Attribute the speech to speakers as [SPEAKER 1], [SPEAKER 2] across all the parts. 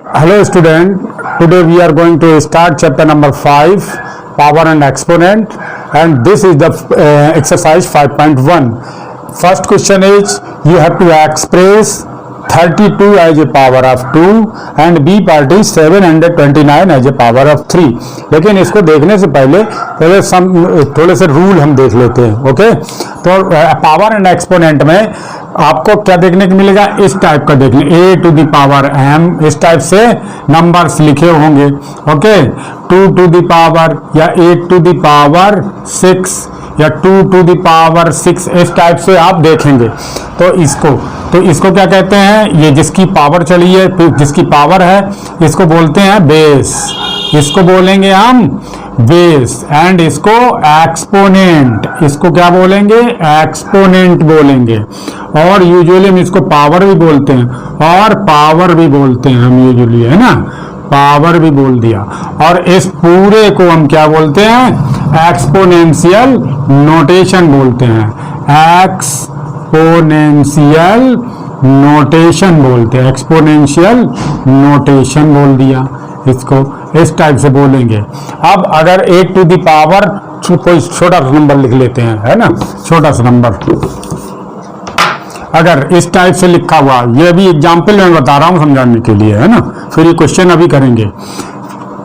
[SPEAKER 1] Hello student, today we are going to start chapter number 5, power and exponent, and this is the exercise 5.1. First question is you have to express 32 as a power of 2 and B part is 729 as a power of 3. लेकिन इसको देखने से पहले थोड़े से rule हम देख लेते हैं. ओके, तो पावर एंड एक्सपोनेंट में आपको क्या देखने को मिलेगा, इस टाइप का देखने, a to the power m, इस टाइप से नंबर्स लिखे होंगे. ओके, 2 टू द पावर या 8 टू द पावर 6 या 2 टू द पावर 6, इस टाइप से आप देखेंगे. तो इसको क्या कहते हैं, ये जिसकी पावर चली है, जिसकी पावर है, इसको बोलते हैं बेस. इसको बोलेंगे हम बेस. एंड इसको एक्सपोनेंट, इसको क्या बोलेंगे, एक्सपोनेंट बोलेंगे. और यूजुअली हम इसको पावर भी बोलते हैं और पावर भी बोलते हैं हम यूजुअली, है ना, पावर भी बोल दिया. और इस पूरे को हम क्या बोलते हैं, एक्सपोनेंशियल नोटेशन बोलते हैं. एक्सपोनेंशियल नोटेशन बोलते हैं, एक्सपोनेंशियल नोटेशन बोल दिया. इसको इस टाइप से बोलेंगे. अब अगर 8 टू द पावर कोई छोटा सा नंबर लिख लेते हैं, है ना, छोटा सा नंबर अगर इस टाइप से लिखा हुआ, ये भी एग्जाम्पल मैं बता रहा हूं समझाने के लिए, है ना, फिर ये क्वेश्चन अभी करेंगे.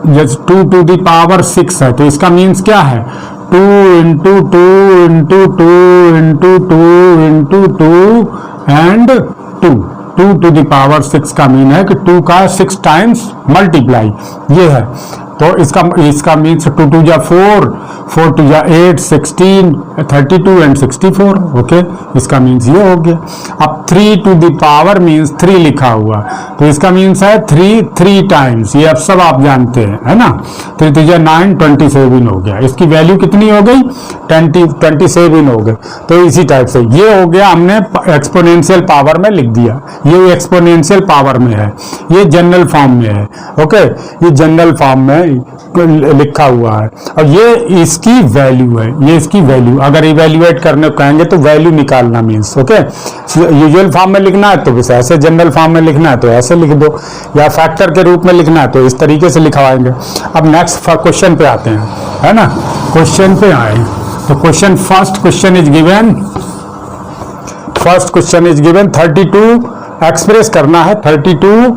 [SPEAKER 1] जैसे 2 टू द पावर 6 है, तो इसका मीन्स क्या है, 2 into 2 into 2 into 2 into 2 and 2. 2 to the power 6 का मीन है कि 2 का 6 टाइम्स मल्टीप्लाई, ये है. तो इसका मीन्स 2 टू जा 4, 4 टू जा 8, 16, 32 एंड 64. ओके, इसका मीन्स ये हो गया. अब 3 टू द पावर मीन्स 3 लिखा हुआ, तो इसका मीन्स है 3 टाइम्स. ये अब सब आप जानते हैं, है ना. 3 टू जा 9, 27 हो गया. इसकी वैल्यू कितनी हो गई, 27 हो गई. तो इसी टाइप से ये हो गया, हमने एक्सपोनेंशियल पावर में लिख दिया. ये एक्सपोनेंशियल पावर में है, ये जनरल फॉर्म में है. ओके, ये जनरल फॉर्म में लिखा हुआ है. और ये इसकी वैल्यू है, ये इसकी वैल्यू. अगर इवेल्युएट करने को कहेंगे तो वैल्यू निकालना मीन्स. ओके, यूजुअल फॉर्म में लिखना है तो बस ऐसे, जनरल फॉर्म में लिखना है तो ऐसे लिख दो, या फैक्टर के रूप में लिखना है तो इस तरीके से लिखवाएंगे. अब नेक्स्ट क्वेश्चन पे आते हैं, है ना. क्वेश्चन पे आए तो first question is given 32 express करना है. 32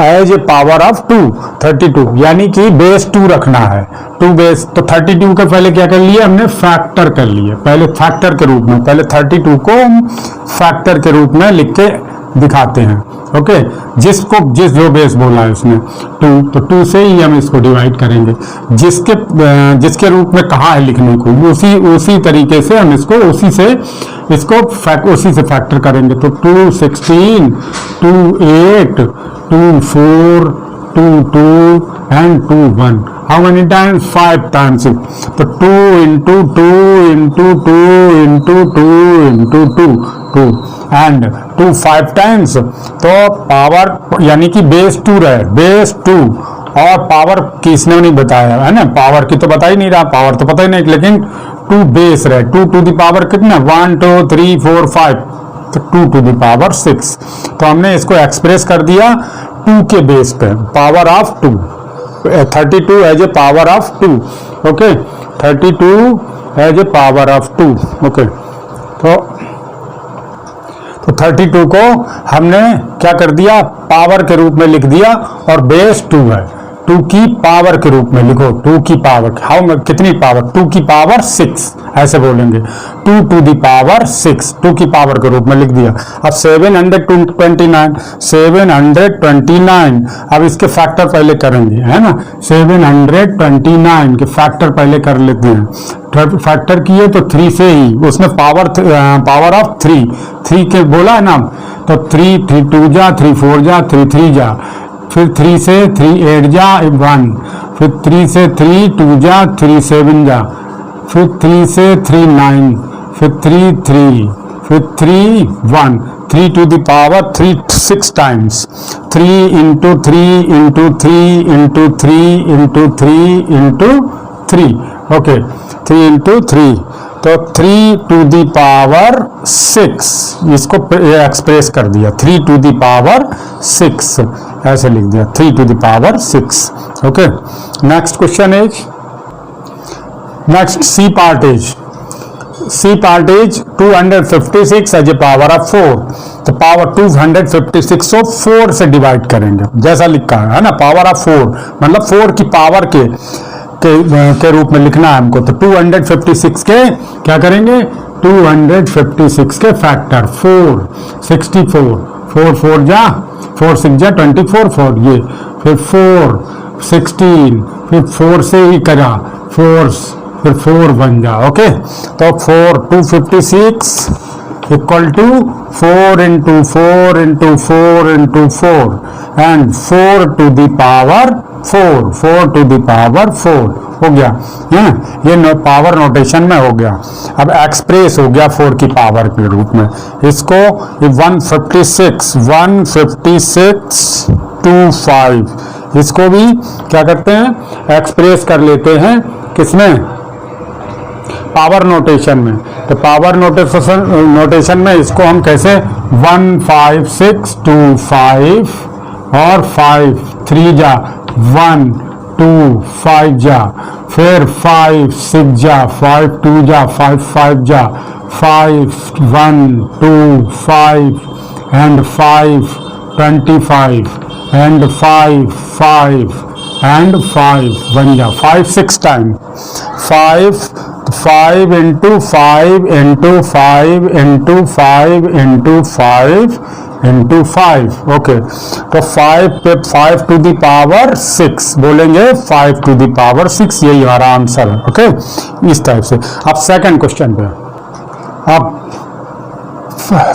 [SPEAKER 1] एज ए पावर ऑफ 2, 32 यानी कि बेस 2 रखना है, 2 बेस. तो 32 का पहले क्या कर लिया हमने, फैक्टर कर लिए. पहले फैक्टर के रूप में, पहले 32 को हम फैक्टर के रूप में लिख के दिखाते हैं. ओके, जो बेस बोला है उसने 2, तो 2 से ही हम इसको डिवाइड करेंगे. जिसके रूप में कहा है लिखने को, उसी तरीके से हम उसी से फैक्टर करेंगे. तो 2 16, 2 8, 2 4, 2 2 and 2 1. How many times? 5 times. तो 2 into 2 into 2 into 2 into 2 and 2 5 times. तो पावर यानी कि बेस 2 रहे, बेस 2. और पावर किसने नहीं बताया, है ना, पावर की तो बता ही नहीं रहा, पावर तो पता ही नहीं, लेकिन 2 बेस रहे. 2 टू द पावर कितना, 1 2 3 4 5, तो 2 टू द पावर 6. तो हमने इसको एक्सप्रेस कर दिया 2 के बेस पे, power of 2. 32 as a power of 2. Okay, 32 as a power of 2. Okay, तो 32 को हमने क्या कर दिया, पावर के रूप में लिख दिया. और बेस 2 है, 2 की पावर के रूप में लिखो. 2 की पावर, कितनी पावर, 2 की पावर 6 ऐसे बोलेंगे. 2 टू द पावर 6, 2 की पावर के रूप में लिख दिया. अब 729, अब इसके फैक्टर पहले करेंगे, है ना. 729 के फैक्टर पहले कर लेते हैं. फैक्टर किए तो 3 से ही, उसमें पावर ऑफ 3 के बोला है ना. तो 3 2 जा, 3 4 जा, 3 3 जा, फिर 3 से 3 8 जा 1, फिर 3 से 3 2 जा, 3 7 जा, फिर 3 से 3 9, फिर 3 3, फिर 3 1, 3 to the power 3 6 times. 3 into 3 into 3 into 3 into 3 into 3. Okay, 3 into 3 तो 3 टू द पावर 6 इसको एक्सप्रेस कर दिया, 3 टू द पावर 6 ऐसे लिख दिया, 3 to the power 6। Okay, next question is, next C part is 256 as a power of 4। तो power 256 को 4 से डिवाइड करेंगे, जैसा लिखा है ना, पावर ऑफ 4 मतलब 4 की पावर के रूप में लिखना है हमको। तो 256 के क्या करेंगे, 256 के फैक्टर 4, 64, 4 4 जा 4 6 जा 24, 4 ये, फिर 4 16, फिर 4 से ही करा 4, फिर 4 बन जा। ओके, तो 256 equal to 4 into 4 into 4 into 4 and 4 to the power 4 to the power 4 हो गया है। ये पावर नोटेशन में हो गया। अब एक्सप्रेस हो गया 4 की पावर के रूप में। इसको 156 25 इसको भी क्या करते हैं, एक्सप्रेस कर लेते हैं किसमें, पावर नोटेशन में। तो पावर नोटेशन में इसको हम कैसे 15625 और 5 3 जा 1 2 5 जा, फिर 5 6 जा 5 2 जा 5 5 जा 5 1 2 5 एंड 5 25 एंड 5 5 एंड 5 बन जा 5 6 time 5 into 5 into 5 into 5 into 5 into 5। Okay, तो 5 पे 5 टू द पावर 6 बोलेंगे, 5 टू द पावर 6, यही हमारा आंसर है। ओके, इस टाइप से। अब सेकंड क्वेश्चन पे, अब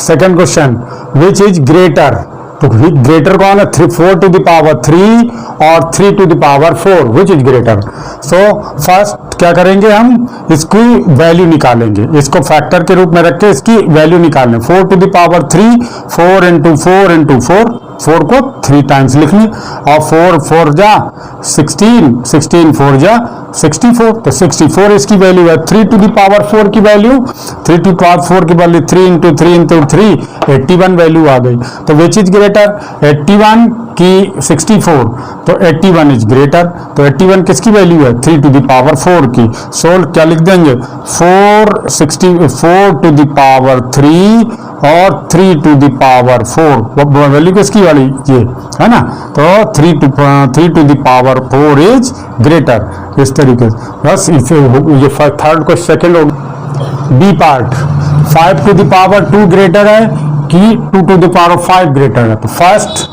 [SPEAKER 1] second question, which is greater. तो ग्रेटर कौन है, 4 टू द पावर 3 और 3 to the power 4, which is greater. So first क्या करेंगे, हम इसकी वैल्यू निकालेंगे, इसको फैक्टर के रूप में रख के इसकी वैल्यू निकालें। 4 to the power 3 4 into 4 into 4 को 3 टाइम्स लिखनी, और 4 4 जा 16 16 4 जा 64, तो 64 इसकी वैल्यू है। 3 टू द पावर 4 की वैल्यू, 3 टू पावर 4 की वैल्यू 3 इंटू 3 इंटू 3 81 वैल्यू आ गई। तो विच इज ग्रेटर, 81 की 64, तो 81 इज ग्रेटर। तो 81 किसकी वैल्यू है, 3 टू द पावर 4 की। सोल्व क्या लिख देंगे, 4 टू द पावर 3 और 3 टू द पावर 4, वैल्यू किसकी वाली ये है ना। तो 3 to the power 4 is greater, इस तरीके से। बस इसे ये थर्ड को सेकंड हो। B part, 5 to the power 2 greater है कि 2 टू द पावर 5 ग्रेटर है। तो फर्स्ट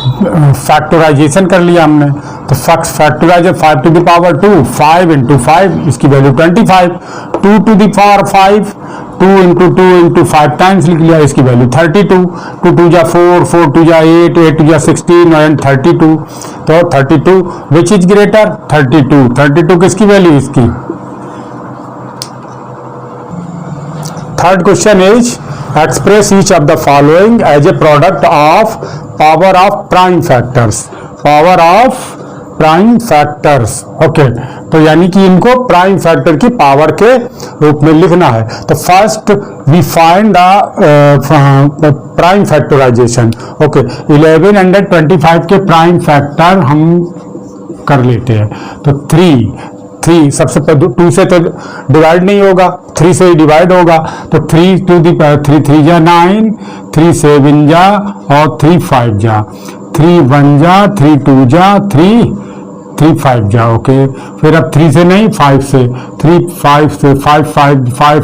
[SPEAKER 1] फैक्टराइजेशन कर लिया हमने, तो factorization 5 to the power 2 5 into 5 इसकी value 25, 2 to the power 5 2 into 2 into 5 times लिख लिया, इसकी वैल्यू 32, 2 2 जा 4 4 2 जा 8 8 2 जा 16 एंड 32। तो 32 विच इज ग्रेटर, 32 किसकी वैल्यू इसकी। Third question is express each of the following as a product of power of prime factors, power of prime factors. Okay, तो यानी कि इनको प्राइम फैक्टर की पावर के रूप में लिखना है। तो first we find the prime factorization. Okay, 1125 के प्राइम फैक्टर हम कर लेते हैं। तो 3 सबसे पहले 2 से तो डिवाइड नहीं होगा, 3 से ही डिवाइड होगा। तो 3 टू दी 3 जा 9, 3 7 जा और 3 5 जा, 3 1 जा 3 2 जा 3 5 जा। ओके, फिर अब 3 से नहीं 5 से, 3 5 से 5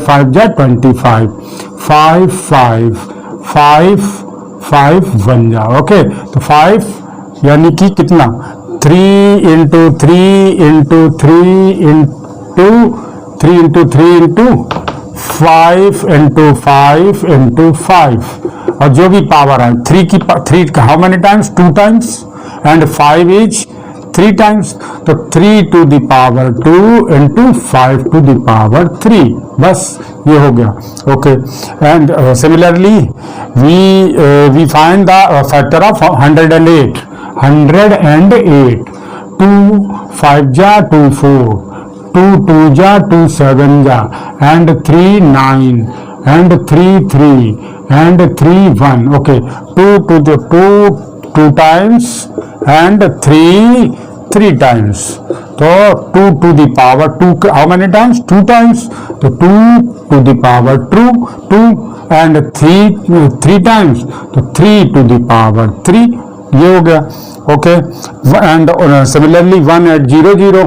[SPEAKER 1] 5 जा 25, 5 5 5 1 जा। ओके, तो 5 यानी कि कितना, 3 into 3 into 3 into 3 into 3 into 5 into 5 into 5, और जो भी पावर है 3 how many times, 2 times and 5 is 3 times. तो 3 to the power 2 into 5 to the power 3, बस ये हो गया। Okay, and similarly we find the factor of 108, 2 5 जा 2 4, 2 2 जा 2 7 जा and 3 9 and 3 3 and 3 1. Okay 2 to the 2 times and 3 times. तो 2 to the power 2 how many times? 2 times. तो 2 to the power 2 and 3 times. तो 3 to the power 3. ये हो गया. Okay and similarly 1 at 0 0